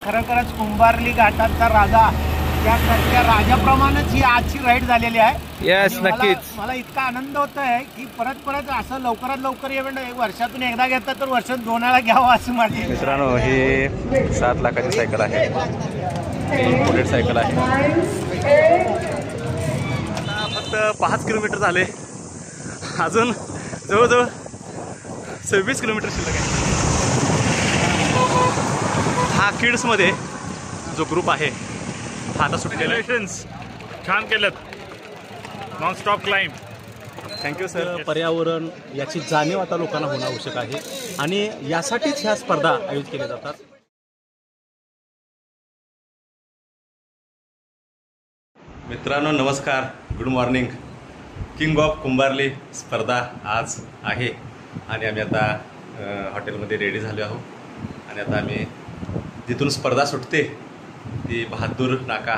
खरोखरच कुंभारली घाटाचा राजा त्या राजाप्रमाणेच ही आजची राईड झालेली आहे। यस, नक्कीच मला इतका आनंद होत आहे की परत असं लवकरात लवकर इव्हेंट वर्षातून एकदा घेतात तर वर्षात 2 वेळा घ्यावं असं माझी। मित्रांनो, ही 7 लाखाची सायकल आहे, इम्पोर्टेड सायकल आहे। आता फक्त 5 किलोमीटर झाले, अजून जवळजवळ 26 किलोमीटर शिल्लक आहे। हा किड्समध्ये जो ग्रुप आहे हा आता सुटलेला आहे। छान केलं, non stop climb. Thank you sir. पर्यावरण याची जाणीव आता लोकांना होणं आवश्यक आहे आणि यासाठीच ह्या स्पर्धा आयोजित केल्या जातात। मित्रांनो नमस्कार, good morning. King of Kumbharli स्पर्धा आज आहे आणि आम्ही आता हॉटेलमध्ये रेडी झालो आहोत आणि आता आम्ही जिथून स्पर्धा सुटते ती बहादूर नाका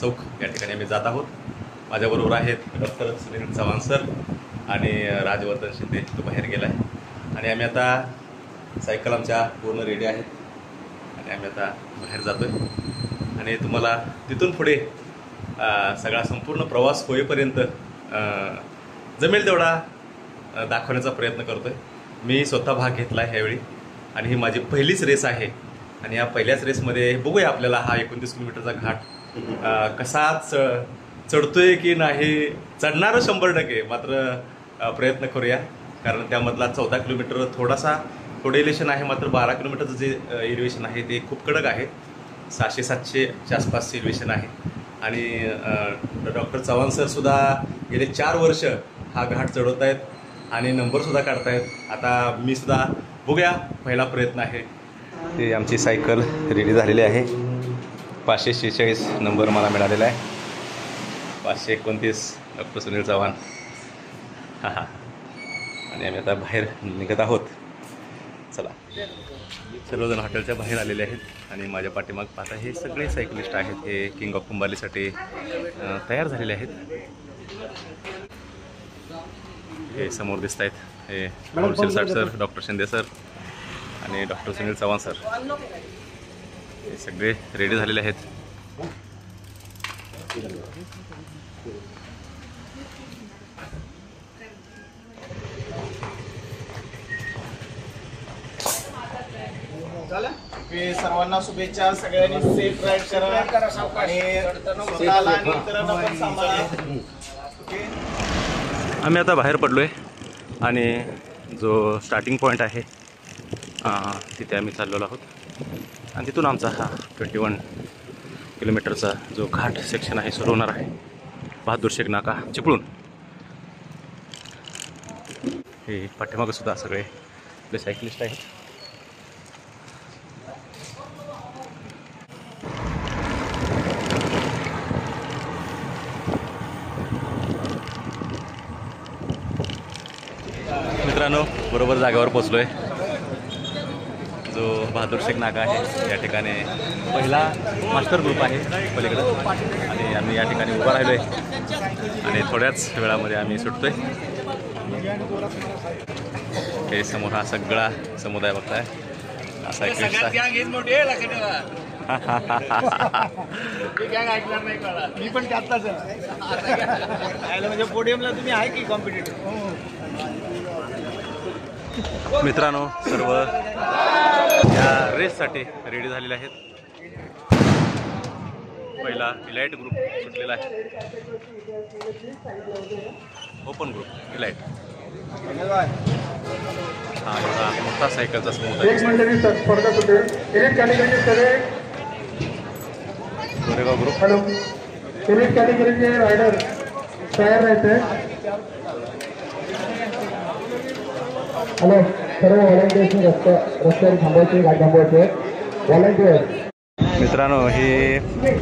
चौक या ठिकाणी आम्ही जात आहोत। माझ्याबरोबर आहेत डॉक्टर सुनील चव्हाण सर आणि राजवर्धन शिंदे, तो बाहेर गेला आहे आणि आम्ही आता सायकल आमच्या पूर्ण रेडी आहेत आणि आम्ही आता बाहेर जातो आहे आणि तुम्हाला तिथून पुढे सगळा संपूर्ण प्रवास होईपर्यंत जमेल तेवढा दाखवण्याचा प्रयत्न करतो आहे। मी स्वतः भाग घेतला आहे ह्यावेळी आणि ही माझी पहिलीच रेस आहे आणि या पहिल्याच रेसमध्ये बघूया आपल्याला हा 29 किलोमीटरचा घाट कसा चढतोय की नाही। चढणारं 100%, मात्र प्रयत्न करूया, कारण त्यामधला 14 किलोमीटर थोडं इलेव्हेशन आहे, मात्र 12 किलोमीटरचं जे इलेव्हेशन आहे ते खूप कडक आहे। 600-700च्या आसपासचे इलेव्हेशन आहे आणि डॉक्टर चव्हाण सरसुद्धा गेले 4 वर्ष हा घाट चढवत आहेत आणि नंबरसुद्धा काढतायत। आता मी सुद्धा बघूया, पहिला प्रयत्न आहे। ते आमची सायकल रेडी झालेली आहे, 546 नंबर मला मिळालेला आहे, 529 डॉक्टर सुनील चव्हाण। आणि आम्ही आता बाहेर निघत आहोत। चला, सर्वजण हॉटेलच्या बाहेर आलेले आहेत आणि माझ्या पाठीमाग पाहता हे सगळे सायकलिस्ट आहेत, हे किंग ऑफ कुंभारलीसाठी तयार झालेले आहेत। हे समोर दिसत आहेत, हे Rahul Shirsat sir, doctor Shinde sir आणि डॉक्टर सुनील चव्हाण सर, हे सगळे रेडी झालेले आहेत। सर्वांना शुभेच्छा, सगळ्यांनी सेफ राईड करा आणि स्वतःला आणि इतरांना पण सांभाळा। आम्ही आता बाहेर पडलोय आणि जो स्टार्टिंग पॉईंट आहे तिथे आम्ही चाललेलो आहोत आणि तिथून आमचा हा 21 किलोमीटरचा जो घाट सेक्शन आहे सुरू होणार आहे, बहादूर शेख नाका चिपळूण। हे पाठीमागं सुद्धा सगळे आपले सायकलिस्ट आहेत। मित्रांनो, बरोबर जागेवर पोचलोय, जो बहादूर शेख नाका आहे या ठिकाणी पहिला मास्टर ग्रुप आहे पलीकडं आणि आम्ही या ठिकाणी उभा राहिलो आहे आणि थोड्याच वेळामध्ये आम्ही सुटतोय। हे समोर हा सगळा समुदाय बघताय, असा एक मी पण त्यातलाच आहे, म्हणजे पोडियमला तुम्ही आहे की कॉम्पिटिटिव्ह। मित्रांनो, सर्व या रेससाठी रेडी झालेले आहेत। पहिला इलाइट ग्रुप सुटलेला आहे, ओपन ग्रुप इलाइट। हा एवढा मोठा सायकलचा समुदाय, गोरेगाव ग्रुप। हॅलो, सिलेक्ट कॅटेगरीचे रायडर तयार राहायचे। हॅलो, सर्व व्हॉलंटियर्सनी रस्त्यावर थांबायचे, गाडी थांबवायचे व्हॉलंटियर्स। मित्रांनो, ही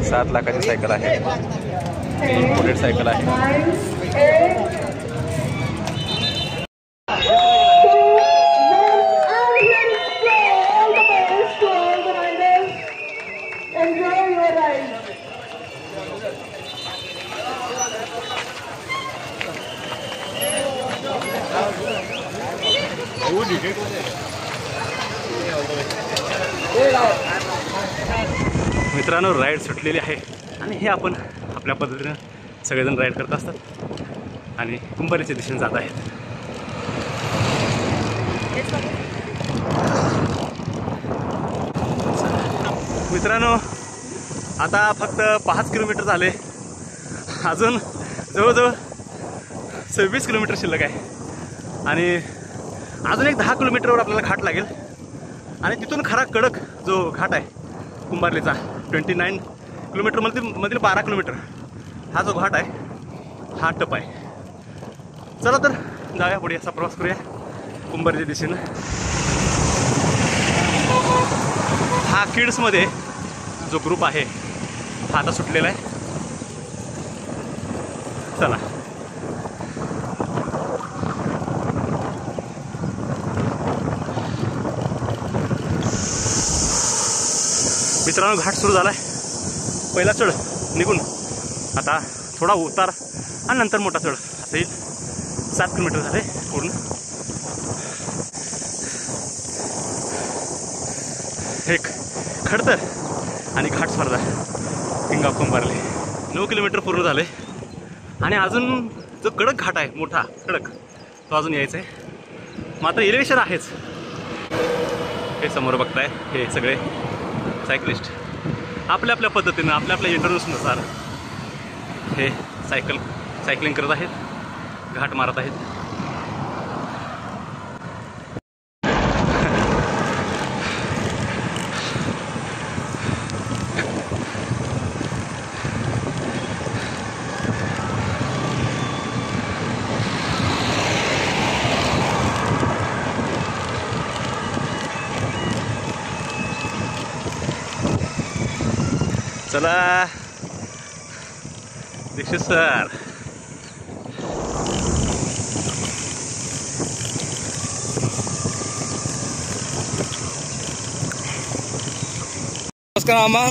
7 लाखाची सायकल आहे, इम्पोर्टेड सायकल आहे। Hey, मित्रांनो राईड सुटलेली आहे आणि हे आपण आपल्या पद्धतीनं सगळेजण राईड करत असतात आणि कुंभारीच्या दिशेने जात आहेत. मित्रांनो आता फक्त 5 किलोमीटर झाले, अजून जवळजवळ 26 किलोमीटर शिल्लक आहे आणि अजून एक 10 किलोमीटरवर आपल्याला घाट लागेल आणि तिथून खरा कडक जो घाट आहे कुंभारलीचा 29 किलोमीटर मधील 12 किलोमीटर हा जो घाट आहे हा टप आहे. चला तर जाऊया पुढे, असा प्रवास करूया कुंभारलीच्या दिशेनं. हा किड्समध्ये जो ग्रुप आहे हा आता सुटलेला आहे. चला मित्रांनो, घाट सुरू झाला आहे. पहिला चढ निघून आता थोडा उतार आणि नंतर मोठा चढ असं येईल. 7 किलोमीटर झाले पूर्ण. एक खडतर आणि घाट स्पर्धा किंग ऑफ कुंभारली 9 किलोमीटर पूर्ण झाले आणि अजून जो कडक घाट आहे मोठा कडक तो अजून यायचा आहे. मात्र इलेव्हेशन आहेच. हे समोर बघताय हे सगळे सायकलिस्ट आपल्या आपल्या पद्धतीनं आपल्या आपल्या इंटरव्ह्यूनुसार हे सायकलिंग करत आहेत, घाट मारत आहेत. चला दीक्षित सर. नमस्कार मामा,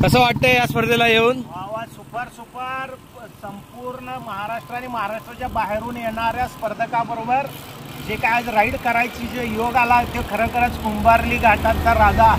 कसं वाटतंय या स्पर्धेला येऊन? वा सुपर सुपर. संपूर्ण महाराष्ट्र आणि महाराष्ट्राच्या बाहेरून येणाऱ्या स्पर्धकाबरोबर जे काय आज राईड करायची जे योग आला ते खरोखरच कुंभारली घाटाचा राजा,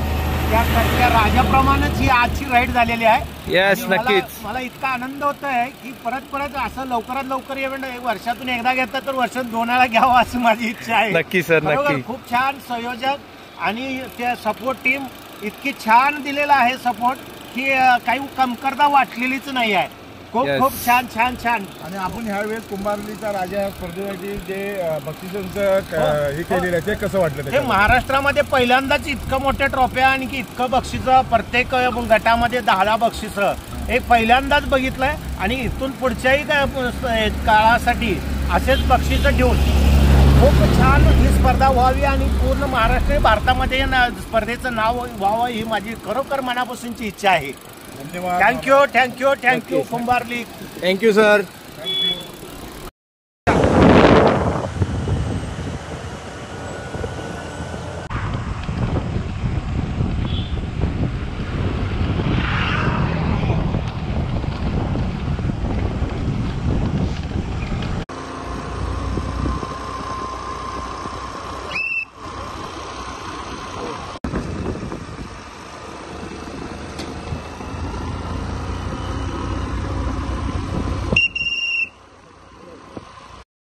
त्या राजाप्रमाणेच ही आजची राईड झालेली आहे. यस, नक्कीच. मला इतका आनंद होत आहे की परत असं लवकरात लवकर इव्हेंट वर्षातून एकदा घेतात तर वर्षात 2 वेळा घ्यावं असं माझी इच्छा आहे. नक्की सर, नक्की. खूप छान संयोजक आणि त्या सपोर्ट टीम इतकी छान दिलेला आहे सपोर्ट की काही कमतरता वाटलेलीच नाही आहे. खूप छान छान छान. आणि आपण ह्यावेळेस कुंभारलीचा राजा या स्पर्धेसाठी जे बक्षिसांचं हे केलेलं आहे ते कसं वाटलं? हे महाराष्ट्रामध्ये पहिल्यांदाच इतकं मोठ्या ट्रॉफ्या आणि इतकं बक्षिसं प्रत्येक गटामध्ये 10 बक्षिसं हे पहिल्यांदाच बघितलंय आणि इथून पुढच्याही काळासाठी असेच बक्षिसं ठेवून खूप छान ही स्पर्धा व्हावी आणि पूर्ण महाराष्ट्र भारतामध्ये स्पर्धेचं नाव व्हावं ही माझी खरोखर मनापासूनची इच्छा आहे. धन्यवाद. Thank you Kumbharli. Thank you sir.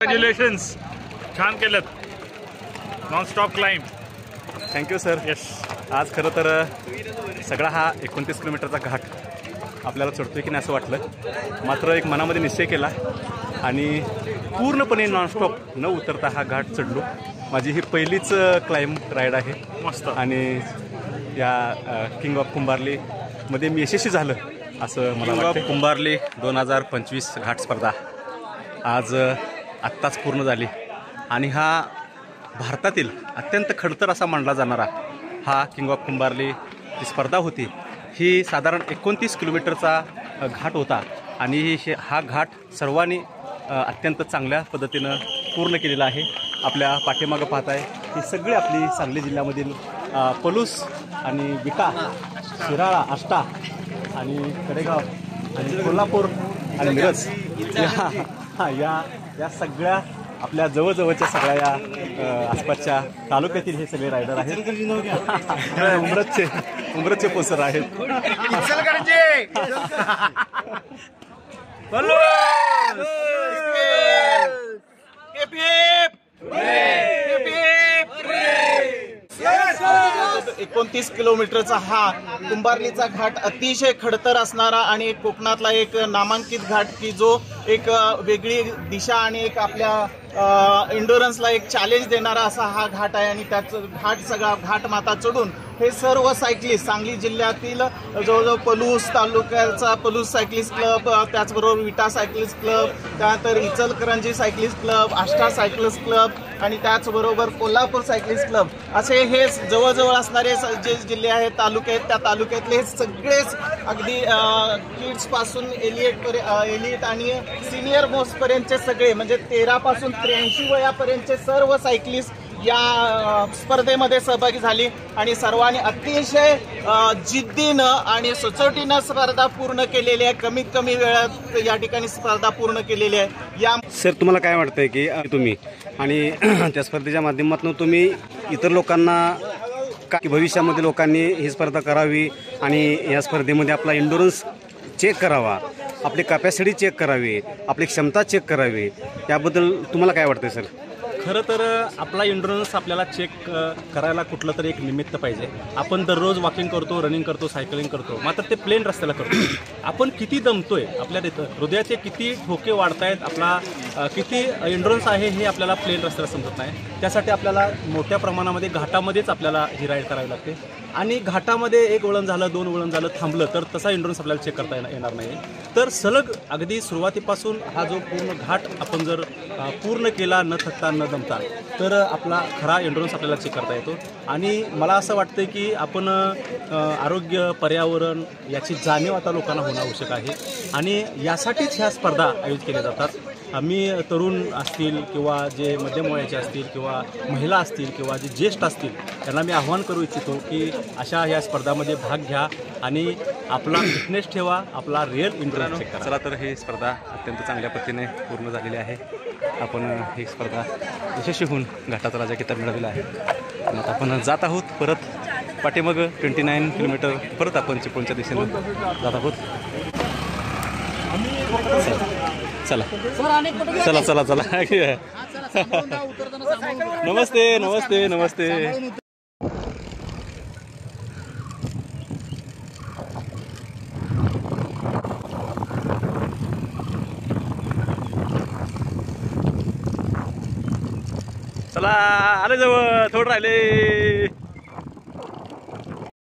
Congratulations, छान केलं. Non stop climb. Thank you sir. Yes. आज खरं तर सगळा हा 29 किलोमीटरचा घाट आपल्याला चढतोय की नाही असं वाटलं, मात्र एक मनामध्ये निश्चय केला आणि पूर्णपणे नॉनस्टॉप न उतरता हा घाट चढलो. माझी ही पहिलीच क्लाइंब राईड आहे. मस्त. आणि या किंग ऑफ कुंभारलीमध्ये मी यशस्वी झालं असं मला वाटतं. कुंभारली 2025 घाट स्पर्धा आज आत्ताच पूर्ण झाली आणि हा भारतातील अत्यंत खडतर असा मानला जाणारा हा किंग ऑफ कुंभारली जी स्पर्धा होती ही साधारण 29 किलोमीटरचा घाट होता आणि हा घाट सर्वांनी अत्यंत चांगल्या पद्धतीनं पूर्ण केलेला आहे. आपल्या पाठीमागं पाहत आहे ही सगळी आपली सांगली जिल्ह्यामधील पलूस आणि विटा, शिराळा, आष्टा आणि कडेगाव आणि कोल्हापूर आणि मिरज या सगळ्या आपल्या जवळजवळच्या सगळ्या या आसपासच्या तालुक्यातील हे सगळे रायडर आहेत. उमरतचे उमरचे पोस्टर आहेत. एकोणतीस किलोमीटरचा हा कुंभारलीचा घाट अतिशय खडतर असणारा आणि एक कोकणातला एक नामांकित घाट की जो एक वेगळी दिशा आणि एक आपल्या एन्ड्युरन्सला एक चॅलेंज देणारा असा हा घाट आहे. आणि त्याचं घाट सगळा घाट माता चढून हे सर्व सायकलिस्ट सांगली जिल्ह्यातील जवळजवळ पलूस तालुक्याचा पलूस सायकलिस्ट क्लब, त्याचबरोबर विटा सायकलिस्ट क्लब, त्यानंतर Ichalkaranji cyclist club, Ashta cyclist club आणि त्याचबरोबर कोल्हापूर सायकलिस्ट क्लब असे हे जवळजवळ असणारे जे जिल्हे आहेत, तालुके आहेत, त्या तालुक्यातले सगळेच अगदी किड्स पासून एलिट आणि सिनियर मोस्ट पर्यंतचे सगळे म्हणजे 13 पासून 83 वयापर्यंतचे सर्व सायकलिस्ट या स्पर्धेमध्ये सहभागी झाली आणि सर्वांनी अतिशय जिद्दीनं आणि सचोटीनं स्पर्धा पूर्ण केलेली आहे. कमीत कमी वेळात या ठिकाणी स्पर्धा पूर्ण केलेली आहे. या सर तुम्हाला काय वाटतंय की तुम्ही आणि त्या स्पर्धेच्या माध्यमातून तुम्ही इतर लोकांना की भविष्यामध्ये लोकांनी ही स्पर्धा करावी आणि या स्पर्धेमध्ये आपला एन्ड्युरन्स चेक करावा, आपली कॅपॅसिटी चेक करावी, आपली क्षमता चेक करावी, याबद्दल तुम्हाला काय वाटतंय सर? खरं तर आपला एन्ड्युरन्स आपल्याला चेक करायला कुठलं तरी एक निमित्त पाहिजे. आपण दररोज वॉकिंग करतो, रनिंग करतो, सायकलिंग करतो, मात्र ते प्लेन रस्त्याला करतो. आपण किती दमतोय, आपल्या तिथं हृदयाचे किती ठोके वाढत आहेत, आपला किती एन्ड्युरन्स आहे हे आपल्याला प्लेन रस्त्याला समजत नाही. त्यासाठी आपल्याला मोठ्या प्रमाणामध्ये घाटामध्येच आपल्याला ही राईड करावी लागते. आणि घाटामध्ये एक वळण झालं, 2 वळण झालं, थांबलं तर तसा एन्ड्युरन्स आपल्याला चेक करता येणार नाही. तर सलग अगदी सुरुवातीपासून हा जो पूर्ण घाट आपण जर पूर्ण केला न थकता न दमता तर आपला खरा एन्ड्युरन्स आपल्याला चेक करता येतो. आणि मला असं वाटतं की आपण आरोग्य, पर्यावरण याची जाणीव आता लोकांना होणं आवश्यक आहे आणि यासाठीच ह्या स्पर्धा आयोजित केल्या जातात. आम्ही तरुण असतील किंवा जे मध्यम वयाचे असतील किंवा महिला असतील किंवा जे ज्येष्ठ असतील त्यांना मी आव्हान करू इच्छितो की अशा ह्या स्पर्धामध्ये भाग घ्या आणि आपला फिटनेस ठेवा, आपला रिअल एन्ड्युरन्स चेक करा. चला तर ही स्पर्धा अत्यंत चांगल्या पद्धतीने पूर्ण झालेली आहे. आपण ही स्पर्धा यशस्वी होऊन घाटाचा राजा किताब मिळवलेला आहे. आणि आता आपण जात आहोत परत पाठीमागं 29 किलोमीटर परत आपण चिपळूणच्या दिशेनं जात आहोत. चला चला चला चला नमस्ते नमस्ते नमस्ते. चला आले जवळ, थोडं राहिले.